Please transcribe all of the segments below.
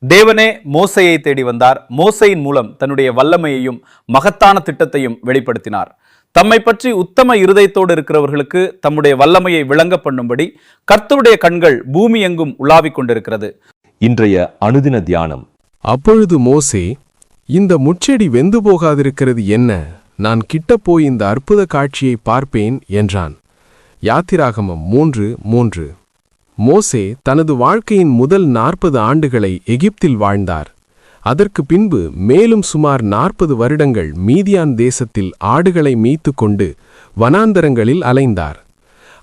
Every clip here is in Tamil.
தேவனே மோசேயை தேடி வந்தார். மோசேயின் மூலம் தன்னுடைய வல்லமையையும் மகத்தான திட்டத்தையும் வெளிப்படுத்தினார். தம்மை பற்றி உத்தம இருதயத்தோடு இருக்கிறவர்களுக்கு தம்முடைய வல்லமையை விளங்க பண்ணும்படி கர்த்தருடைய கண்கள் பூமி எங்கும் உலாவிக் கொண்டிருக்கிறது. இன்றைய அனுதின தியானம். அப்பொழுது மோசே, இந்த முட்செடி வெந்து போகாதிருக்கிறது என்ன? நான் கிட்ட போய் இந்த அற்புத காட்சியை பார்ப்பேன் என்றான். யாத்திராகமம் 3:3. மோசே தனது வாழ்க்கையின் முதல் 40 ஆண்டுகளை எகிப்தில் வாழ்ந்தார். அதற்கு பின்பு மேலும் சுமார் 40 வருடங்கள் மீதியான் தேசத்தில் ஆடுகளை மேய்த்து கொண்டு வனாந்தரங்களில் அலைந்தார்.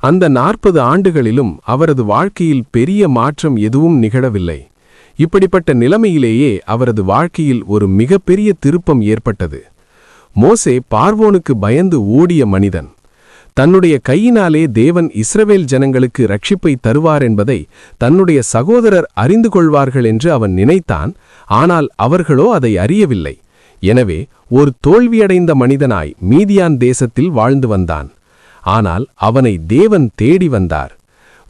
அந்த 40 ஆண்டுகளிலும் அவரது வாழ்க்கையில் பெரிய மாற்றம் எதுவும் நிகழவில்லை. இப்படிப்பட்ட நிலைமையிலேயே அவரது வாழ்க்கையில் ஒரு மிகப்பெரிய திருப்பம் ஏற்பட்டது. மோசே பார்வோனுக்கு பயந்து ஓடிய மனிதன். தன்னுடைய கையினாலே தேவன் இஸ்ரவேல் ஜனங்களுக்கு ரட்சிப்பை தருவார் என்பதை தன்னுடைய சகோதரர் அறிந்து கொள்வார்கள் என்று அவன் நினைத்தான். ஆனால் அவர்களோ அதை அறியவில்லை. எனவே ஒரு தோல்வியடைந்த மனிதனாய் மீதியான் தேசத்தில் வாழ்ந்து வந்தான். ஆனால் அவனை தேவன் தேடி வந்தார்.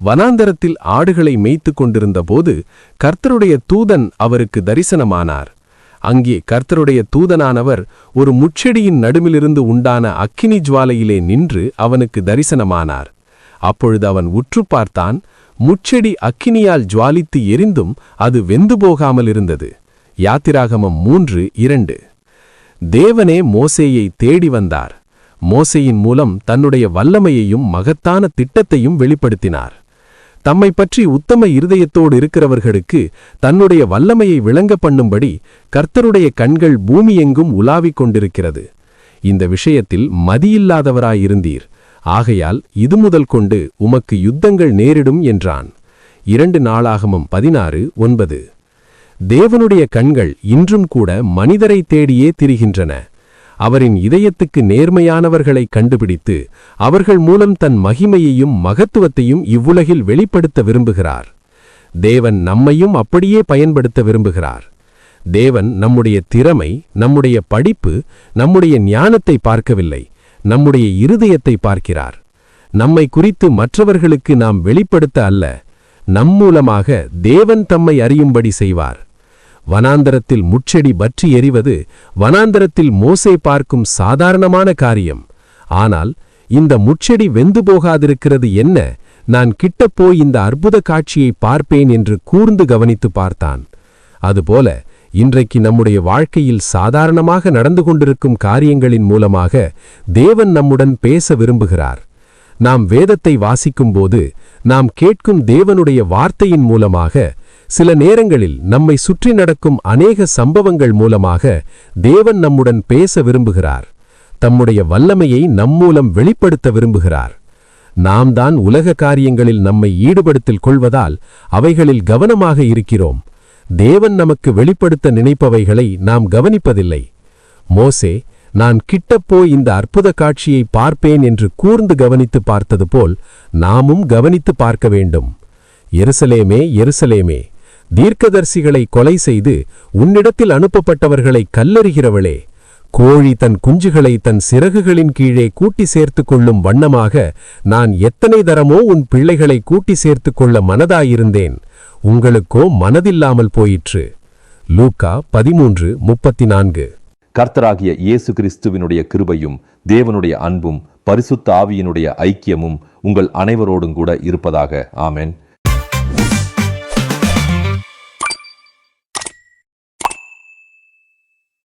வனாந்தரத்தில் ஆடுகளை மேய்த்து கொண்டிருந்த போது கர்த்தருடைய தூதன் அவருக்கு தரிசனமானார். அங்கே கர்த்தருடைய தூதனானவர் ஒரு முட்செடியின் நடுமிலிருந்து உண்டான அக்கினி ஜுவாலையிலே நின்று அவனுக்கு தரிசனமானார். அப்பொழுது அவன் உற்று பார்த்தான். முட்செடி அக்கினியால் ஜுவாலித்து எரிந்தும் அது வெந்து போகாமல் இருந்தது. யாத்திராகமம் 3:2. தேவனே மோசேயை தேடி வந்தார். மோசேயின் மூலம் தன்னுடைய வல்லமையையும் மகத்தான திட்டத்தையும் வெளிப்படுத்தினார். தம்மை பற்றி உத்தம இருதயத்தோடு இருக்கிறவர்களுக்கு தன்னுடைய வல்லமையை விளங்க பண்ணும்படி கர்த்தருடைய கண்கள் பூமி எங்கும் உலாவிக் கொண்டிருக்கிறது. இந்த விஷயத்தில் மதியில்லாதவராயிருந்தீர். ஆகையால் இது முதல் கொண்டு உமக்கு யுத்தங்கள் நேரிடும் என்றான். 2 நாளாகமம் 16:9. தேவனுடைய கண்கள் இன்றும் கூட மனிதரை தேடியே திரிகின்றன. அவரின் இதயத்துக்கு நேர்மையானவர்களை கண்டுபிடித்து அவர்கள் மூலம் தன் மகிமையையும் மகத்துவத்தையும் இவ்வுலகில் வெளிப்படுத்த விரும்புகிறார். தேவன் நம்மையும் அப்படியே பயன்படுத்த விரும்புகிறார். தேவன் நம்முடைய திறமை, நம்முடைய படிப்பு, நம்முடைய ஞானத்தை பார்க்கவில்லை, நம்முடைய இருதயத்தை பார்க்கிறார். நம்மை குறித்து மற்றவர்களுக்கு நாம் வெளிப்படுத்த அல்ல, நம் மூலமாக தேவன் தம்மை அறியும்படி செய்வார். வனாந்தரத்தில் முட்செடி பற்றி எரிவது வனாந்தரத்தில் மோசே பார்க்கும் சாதாரணமான காரியம். ஆனால் இந்த முட்செடி வெந்து போகாதிருக்கிறது என்ன? நான் கிட்டப்போய் இந்த அற்புத காட்சியை பார்ப்பேன் என்று கூர்ந்து கவனித்து பார்த்தான். அதுபோல இன்றைக்கு நம்முடைய வாழ்க்கையில் சாதாரணமாக நடந்து கொண்டிருக்கும் காரியங்களின் மூலமாக தேவன் நம்முடன் பேச விரும்புகிறார். நாம் வேதத்தை வாசிக்கும்போது நாம் கேட்கும் தேவனுடைய வார்த்தையின் மூலமாக, சில நேரங்களில் நம்மை சுற்றி நடக்கும் அநேக சம்பவங்கள் மூலமாக தேவன் நம்முடன் பேச விரும்புகிறார். தம்முடைய வல்லமையை நம்மூலம் வெளிப்படுத்த விரும்புகிறார். நாம் தான் உலக காரியங்களில் நம்மை ஈடுபடுத்திக் கொள்வதால் அவைகளில் கவனமாக இருக்கிறோம். தேவன் நமக்கு வெளிப்படுத்த நினைப்பவைகளை நாம் கவனிப்பதில்லை. மோசே, நான் கிட்டப்போய் இந்த அற்புத காட்சியை பார்ப்பேன் என்று கூர்ந்து கவனித்து பார்த்தது போல் நாமும் கவனித்து பார்க்க வேண்டும். எருசலேமே, எருசலேமே, தீர்க்கதரிசிகளை கொலை செய்து உன்னிடத்தில் அனுப்பப்பட்டவர்களை கல்லெறிகிறவளே, கோழி தன் குஞ்சுகளை தன் சிறகுகளின் கீழே கூட்டி சேர்த்து கொள்ளும் வண்ணமாக நான் எத்தனை தரமோ உன் பிள்ளைகளை கூட்டி சேர்த்து கொள்ள மனதாயிருந்தேன், உங்களுக்கோ மனதில்லாமல் போயிற்று. லூக்கா 13:34. கர்த்தராகிய இயேசு கிறிஸ்துவினுடைய கிருபையும் தேவனுடைய அன்பும் பரிசுத்த ஆவியினுடைய ஐக்கியமும் உங்கள் அனைவரோடும் கூட இருப்பதாக. ஆமென்.